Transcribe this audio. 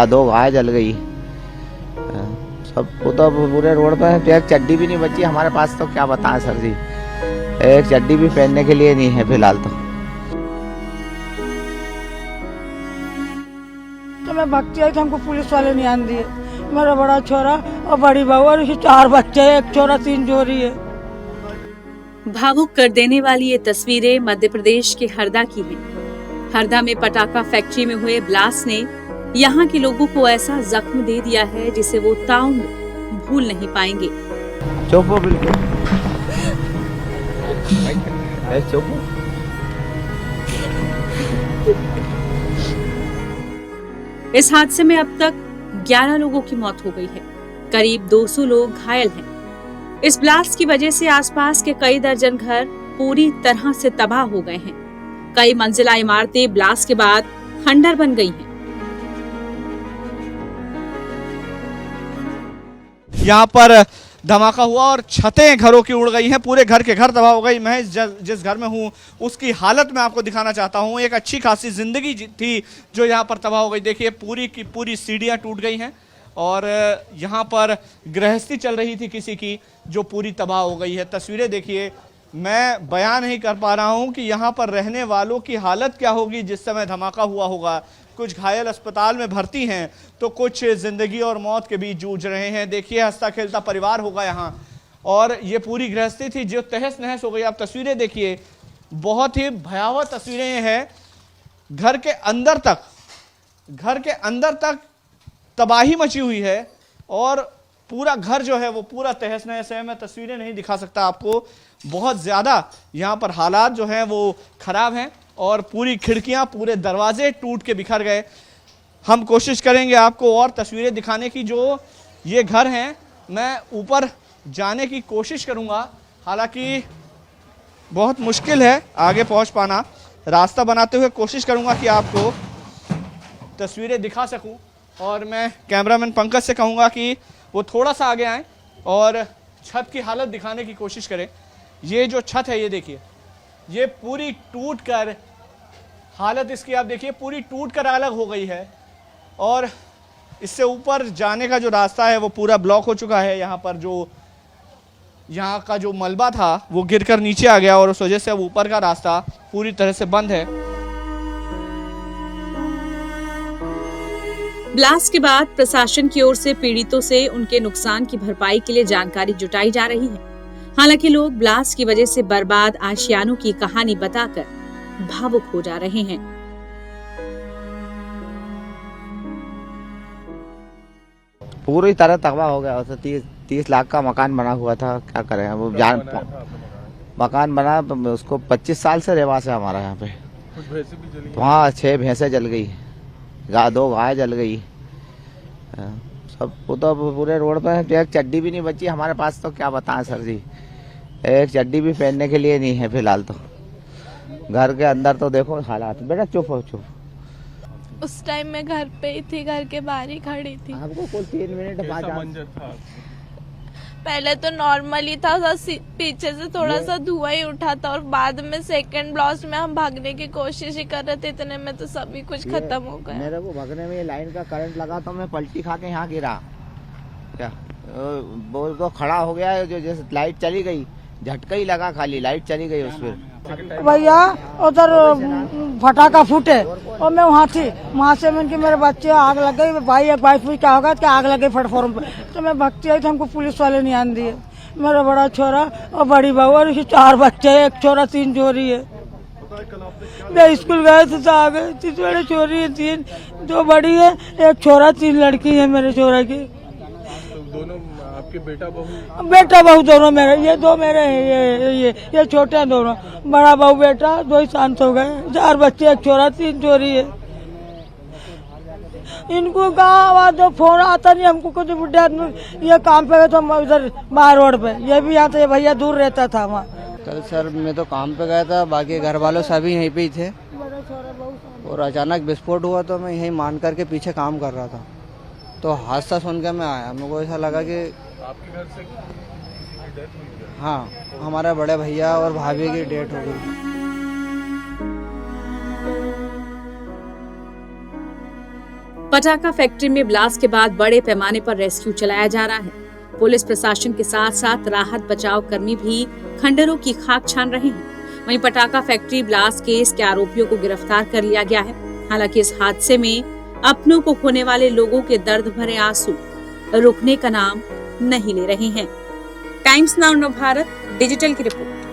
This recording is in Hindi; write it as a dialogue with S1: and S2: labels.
S1: दो गाय जल गई। सब तो पूरे रोड पे है, तो एक चड्डी भी नहीं बची हमारे पास, तो क्या बताएं सर जी, एक चड्डी भी पहनने के लिए नहीं है फिलहाल।
S2: तो मैं भगती आई तो हमको पुलिस वाले नहीं आने दिए। मेरा बड़ा छोरा और बड़ी बहू और 4 बच्चे, एक छोरा 3 जोड़ी है।
S3: भावुक कर देने वाली ये तस्वीरें मध्य प्रदेश के हरदा की हैं। हरदा में पटाखा फैक्ट्री में हुए ब्लास्ट ने यहाँ के लोगों को ऐसा जख्म दे दिया है जिसे वो ताउम्र भूल नहीं पाएंगे।
S1: चुप हो बिल्कुल, चुप हो।
S3: इस हादसे में अब तक 11 लोगों की मौत हो गई है, करीब 200 लोग घायल हैं। इस ब्लास्ट की वजह से आसपास के कई दर्जन घर पूरी तरह से तबाह हो गए हैं। कई मंजिला इमारतें ब्लास्ट के बाद खंडर बन गई हैं।
S4: यहाँ पर धमाका हुआ और छतें घरों की उड़ गई हैं, पूरे घर के घर तबाह हो गई। मैं जिस घर में हूँ उसकी हालत मैं आपको दिखाना चाहता हूँ। एक अच्छी खासी जिंदगी थी जो यहाँ पर तबाह हो गई। देखिए पूरी की पूरी सीढ़ियाँ टूट गई हैं और यहाँ पर गृहस्थी चल रही थी किसी की, जो पूरी तबाह हो गई है। तस्वीरें देखिए, मैं बयान नहीं कर पा रहा हूँ कि यहाँ पर रहने वालों की हालत क्या होगी जिस समय धमाका हुआ होगा। कुछ घायल अस्पताल में भर्ती हैं तो कुछ जिंदगी और मौत के बीच जूझ रहे हैं। देखिए हंसता खेलता परिवार होगा यहाँ, और ये पूरी गृहस्थी थी जो तहस नहस हो गई। आप तस्वीरें देखिए, बहुत ही भयावह तस्वीरें हैं। घर के अंदर तक तबाही मची हुई है और पूरा घर जो है वो पूरा तहस नहस है। मैं तस्वीरें नहीं दिखा सकता आपको, बहुत ज़्यादा यहाँ पर हालात जो हैं वो ख़राब हैं और पूरी खिड़कियाँ, पूरे दरवाजे टूट के बिखर गए। हम कोशिश करेंगे आपको और तस्वीरें दिखाने की। जो ये घर हैं, मैं ऊपर जाने की कोशिश करूँगा, हालांकि बहुत मुश्किल है आगे पहुँच पाना। रास्ता बनाते हुए कोशिश करूँगा कि आपको तस्वीरें दिखा सकूँ, और मैं कैमरामैन पंकज से कहूँगा कि वो थोड़ा सा आगे आएँ और छत की हालत दिखाने की कोशिश करें। ये जो छत है ये देखिए, ये पूरी टूट कर, हालत इसकी आप देखिए पूरी टूट कर अलग हो गई है और इससे ऊपर जाने का जो रास्ता है वो पूरा ब्लॉक हो चुका है। यहाँ पर जो यहाँ का जो मलबा था वो गिरकर नीचे आ गया और उस वजह से अब ऊपर का रास्ता पूरी तरह से बंद है।
S3: ब्लास्ट के बाद प्रशासन की ओर से पीड़ितों से उनके नुकसान की भरपाई के लिए जानकारी जुटाई जा रही है। हालांकि लोग ब्लास्ट की वजह से बर्बाद आशियानों की कहानी बताकर भावुक हो जा रहे हैं।
S1: पूरी तरह तबाह हो गया। 30 लाख का मकान बना हुआ था, क्या करें वो जान। मकान बना उसको 25 साल से रहवास है हमारा यहाँ पे। वहाँ 6 भैंसें जल गई, 2 गाय जल गई। सब तो पूरे रोड पे है, एक चड्डी भी नहीं बची हमारे पास, तो क्या बताएं सर जी, एक चड्डी भी पहनने के लिए नहीं है फिलहाल। तो घर के अंदर तो देखो हालात। बेटा चुप हो, चुप।
S5: उस टाइम मैं घर पे ही थी, घर के बाहर ही खड़ी थी।
S1: आपको कुल 3 मिनट बाद
S5: पहले तो नॉर्मल ही था, पीछे से थोड़ा सा धुआं ही उठा था और बाद में सेकंड ब्लास्ट में हम भागने की कोशिश ही कर रहे थे, इतने में तो सभी कुछ खत्म हो गया।
S1: मेरे को भागने में ये लाइन का करंट लगा तो मैं पलटी खा के यहाँ गिरा। क्या वो तो खड़ा हो गया, जो जैसे लाइट चली गई, झटका ही लगा, खाली लाइट चली गई उस पर।
S2: भैया उधर फटाका फूटे और मैं वहाँ थी, वहाँ से मैंने मेरे बच्चे आग लग गई। भाई एक भाई पूछ क्या होगा, क्या आग लग गई प्लेटफॉर्म पे। तो मैं भगती आई तो हमको पुलिस वाले नहीं आने दिए। मेरा बड़ा छोरा और बड़ी बहू और 4 बच्चे, एक छोरा 3 जोड़ी है। मैं स्कूल गए थे तो आ गए। 3 बड़े छोरी है, 3 2 बड़ी है, एक छोरा 3 लड़की है मेरे छोरा की।
S6: दोनों आपके बेटा
S2: बहू दोनों मेरे, ये 2 मेरे हैं, ये छोटे हैं दोनों। बड़ा बहू बेटा 2 ही शांत हो गए। 4 बच्चे, एक छोरा 3 चोरी है। इनको कहा आवाज फोन आता नहीं हमको, कुछ बुढ़े आदमी ये काम पे गए तो हम उधर बाहर रोड पे, ये भी यहाँ ये भैया दूर रहता था वहाँ।
S7: कल सर मैं तो काम पे गया था, बाकी घर वालों सभी यहीं पे ही थे और अचानक विस्फोट हुआ तो मैं यहीं मान करके पीछे काम कर रहा था, तो हादसा सुन के मैं आया। मेरे को ऐसा लगा कि
S6: आपके घर से डेथ हुई है?
S7: हाँ, हमारे बड़े भैया और भाभी की डेथ हो गई।
S3: पटाखा फैक्ट्री में ब्लास्ट के बाद बड़े पैमाने पर रेस्क्यू चलाया जा रहा है। पुलिस प्रशासन के साथ साथ राहत बचाव कर्मी भी खंडरों की खाक छान रहे हैं। वहीं पटाखा फैक्ट्री ब्लास्ट केस के आरोपियों को गिरफ्तार कर लिया गया है। हालांकि इस हादसे में अपनों को खोने वाले लोगों के दर्द भरे आंसू रुकने का नाम नहीं ले रहे हैं। टाइम्स नाउ नव भारत डिजिटल की रिपोर्ट।